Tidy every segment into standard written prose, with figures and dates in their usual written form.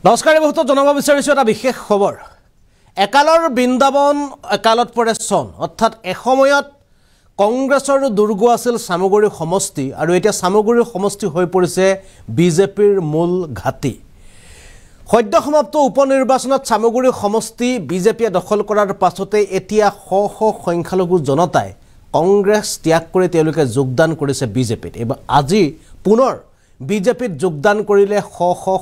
নমস্কাৰ বহুত জনাব বিচাৰিছো এটা বিশেষ খবৰ একালৰ বৃন্দাবন একালত পৰে চন অৰ্থাৎ এসময়ত কংগ্ৰেছৰ দুৰ্গ আছিল সামগুৰি সমষ্টি আৰু এতিয়া সামগুৰি সমষ্টি হৈ পৰিছে বিজেপিৰ মূল ঘাটি সদ্য সমাপ্ত উপনিৰ্বাচনত সামগুৰি সমষ্টি বিজেপিয়ে দখল কৰাৰ পাছতে এতিয়া শ সংখ্যালঘু জনতাই কংগ্ৰেছ ত্যাগ কৰি তেওঁলোকে যোগদান কৰিছে বিজেপিত এবাৰ আজি পুনৰ বিজেপিত যোগদান কৰিলে শ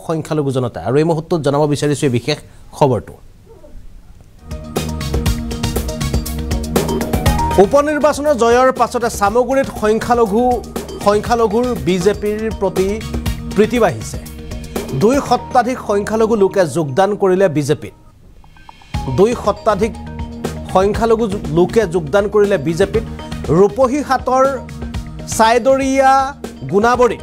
সংখ্যালঘু জনতা আৰু এই মুহূৰ্তত জনাব বিচাৰিছো এই বিশেষ খবৰটো উপনিৰ্বাচনৰ জয়ৰ পাছতে সামগুৰিত সংখ্যালঘুৰ বিজেপিৰ প্ৰতি প্ৰীতি বাঢ়িছে 2 শতাধিক সংখ্যালঘু লোকে যোগদান কৰিলে বিজেপিত 2 শতাধিক সংখ্যালঘু লোকে যোগদান কৰিলে বিজেপিত ৰূপহীহাটৰ সাইদৰিয়া গুণাবৰী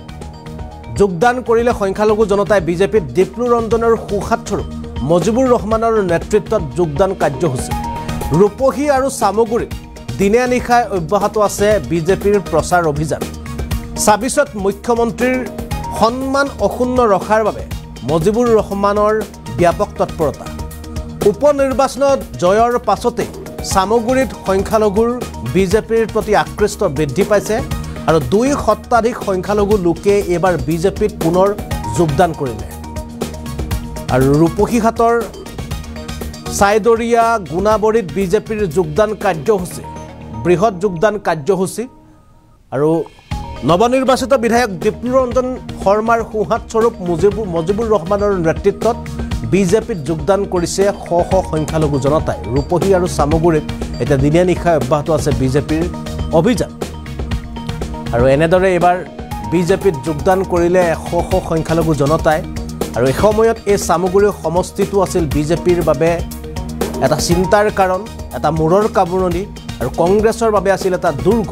যোগদান কৰিলে সংখ্যালঘু জনতাই বিজেপিত দীপ্লু ৰঞ্জনৰ সুখাতস্বৰূপ মজিবুৰ ৰহমানৰ নেতৃত্বত যোগদান কাৰ্যসূচী ৰূপহী আৰু সামগুৰিত দিনে নিশাই অব্যাহত আছে বিজেপিৰ প্ৰচাৰ অভিযান ২৬ত মুখ্যমন্ত্ৰীৰ সন্মান অক্ষুণ্ণ ৰখাৰ বাবে মজিবুৰ ৰহমানৰ ব্যাপক তৎপৰতা উপনিৰ্বাচনত জয়ৰ পাছতে সামগুৰিত সংখ্যালঘুৰ বিজেপিৰ প্ৰতি আকৃষ্ট বৃদ্ধি পাইছে আৰু 2 শতাধিক সংখ্যালঘু লোকে এবাৰ বিজেপিত পুনৰ যোগদান কৰিলে আৰু ৰূপহীহাটৰ সাইদৰিয়া গুণাবৰীত বিজেপিৰ যোগদান কাৰ্যসূচী বৃহৎ যোগদান কাৰ্যসূচী আৰু নৱনিৰ্বাচিত বিধায়ক দীপ্লু ৰঞ্জন শৰ্মাৰ সুহাতস্বৰূপ মজিবুৰ ৰহমানৰ নেতৃত্বত বিজেপিত যোগদান কৰিছে শ সংখ্যালঘু জনতাই ৰূপহী আৰু সামগুৰিত এতিয়া দিনে নিশাই অব্যাহত আছে বিজেপিৰ অভিযান আৰু এনেদৰে এবাৰ বিজেপিত যোগদান কৰিলে শ সংখ্যালঘু জনতাই আৰু এই সময়ত এই সামগুৰি সমষ্টিটো আছিল বিজেপিৰ বাবে এটা চিন্তাৰ কাৰণ এটা মূৰৰ কাবুৰণি আৰু কংগ্ৰেছৰ বাবে আছিল এটা দুৰ্গ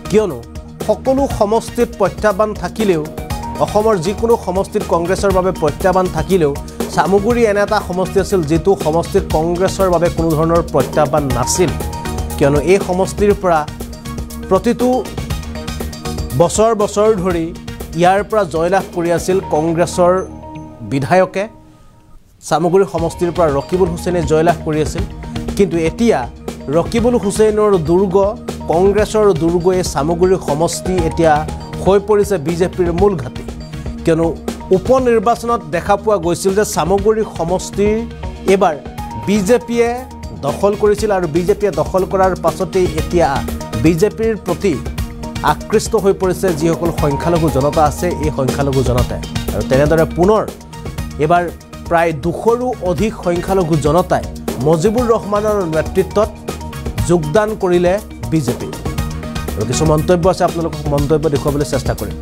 কিয়নো সকলো সমষ্টিত প্ৰত্যাহ্বান থাকিলেও অসমৰ যিকোনো সমষ্টিত কংগ্ৰেছৰ বাবে প্ৰত্যাহ্বান থাকিলেও সামগুৰি এনে এটা সমষ্টি আছিল যিটো সমষ্টিত কংগ্ৰেছৰ বাবে কোনো ধৰণৰ প্ৰত্যাহ্বান নাছিল কিয়নো এই সমষ্টিৰ পৰা প্ৰতিটো বছৰ ধৰি ইয়াৰ পৰা জয়লাভ কৰি আছিল কংগ্ৰেছৰ বিধায়কে সামগুৰি সমষ্টিৰ পৰা ৰকিবুল হুছেইনে জয়লাভ কৰি আছিল কিন্তু এতিয়া ৰকিবুল হুছেইনৰ দুৰ্গ কংগ্ৰেছৰ দুৰ্গ এই সামগুৰি সমষ্টি এতিয়া হৈ পৰিছে বিজেপিৰ মূল ঘাটি কিয়নো উপনিৰ্বাচনত দেখা পোৱা গৈছিল যে সামগুৰি সমষ্টি এবাৰ বিজেপিয়ে দখল কৰিছিল আৰু বিজেপিয়ে দখল কৰাৰ পাছতে এতিয়া বিজেপিৰ প্ৰতি আকৃষ্ট হৈ পৰিছে যিসকল সংখ্যালঘু জনতা আছে এই সংখ্যালঘু জনতাই আৰু তেনেদৰে পুনৰ এবাৰ প্ৰায় 200ৰো অধিক সংখ্যালঘু জনতাই মজিবুৰ ৰহমানৰ নেতৃত্বত যোগদান কৰিলে বিজেপি আৰু কিছু মন্তব্য আছে আপোনালোকক মন্তব্য দেখুৱাবলৈ চেষ্টা কৰিম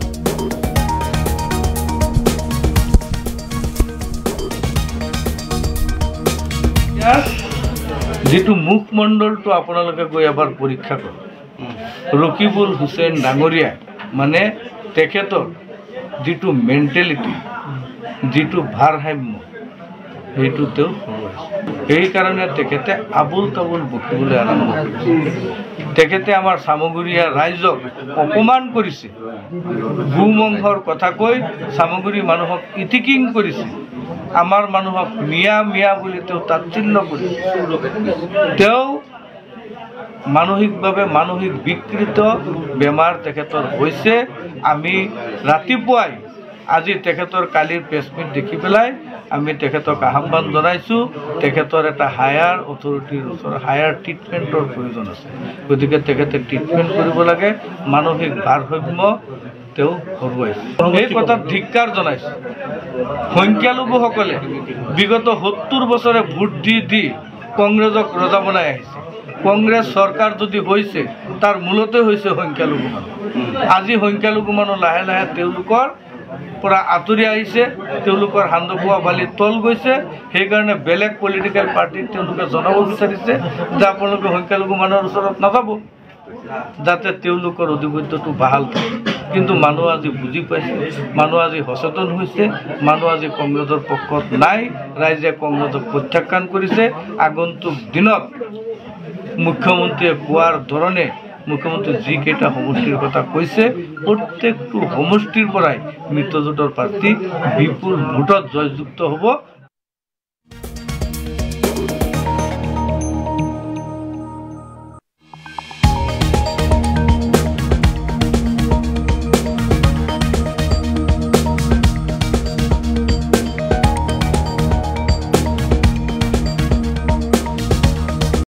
যেটো মুখমণ্ডলটো আপোনালোকে গৈ এবাৰ পৰীক্ষা কৰক ৰকিবুল হুছেইন ডাঙৰীয়া মানে তেখেতৰ যেটো মেণ্টেলিটি যেটো ভাৰসাম্য সেইটো তেওঁ এই কাৰণে তেখেতে আবুল তাবুল বকিবলৈ আৰম্ভ কৰিছে তেখেতে আমাৰ সামগুৰিয়া ৰাইজক অপমান কৰিছে ভূমংসৰ কথা কৈ সামগুৰি মানুহক ইতিকিং কৰিছে আমাৰ মানুহক মিয়া বুলি তেওঁ তাচ্ছিল্য কৰিছে তেওঁ মানসিক বিকৃত বেমাৰ তেখেতৰ হৈছে আমি ৰাতিপুৱাই আজি তেখেতৰ কালিৰ প্ৰেছমিট দেখি পেলাই আমি তেখেতক আহ্বান জনাইছোঁ তেখেতৰ এটা হায়াৰ অথৰিটিৰ ওচৰত হায়াৰ ট্ৰিটমেণ্টৰ প্ৰয়োজন আছে গতিকে তেখেতে ট্ৰিটমেণ্ট কৰিব লাগে মানসিক ভাৰসাম্য তেওঁ হেৰুৱাইছে এই কথাত ধিক্কাৰ জনাইছে সংখ্যালঘুসকলে বিগত 70 বছৰে ভোট দি কংগ্ৰেছক ৰজা বনাই আহিছে কংগ্ৰেছ চৰকাৰ যদি হৈছে তাৰ মূলতে হৈছে সংখ্যালঘু মানুহ আজি সংখ্যালঘু মানুহ লাহে লাহে তেওঁলোকৰ পৰা আঁতৰি আহিছে তেওঁলোকৰ হান্দফুৱা বালি তল গৈছে সেইকাৰণে বেলেগ পলিটিকেল পাৰ্টিক তেওঁলোকে জনাব বিচাৰিছে যে আপোনালোকে সংখ্যালঘু মানুহৰ ওচৰত নাযাব যাতে তেওঁলোকৰ অধিপত্যটো বাহাল থাকে কিন্তু মানুহ আজি বুজি পাইছে মানুহ আজি সচেতন হৈছে মানুহ আজি কংগ্ৰেছৰ পক্ষত নাই ৰাইজে কংগ্ৰেছক প্ৰত্যাখ্যান কৰিছে আগন্তুক দিনত মুখ্যমন্ত্ৰীয়ে কোৱাৰ ধৰণে মুখ্যমন্ত্ৰী যিকেইটা সমষ্টিৰ কথা কৈছে প্ৰত্যেকটো সমষ্টিৰ পৰাই মিত্ৰজোঁটৰ প্ৰাৰ্থী বিপুল ভোটত জয়যুক্ত হ'ব।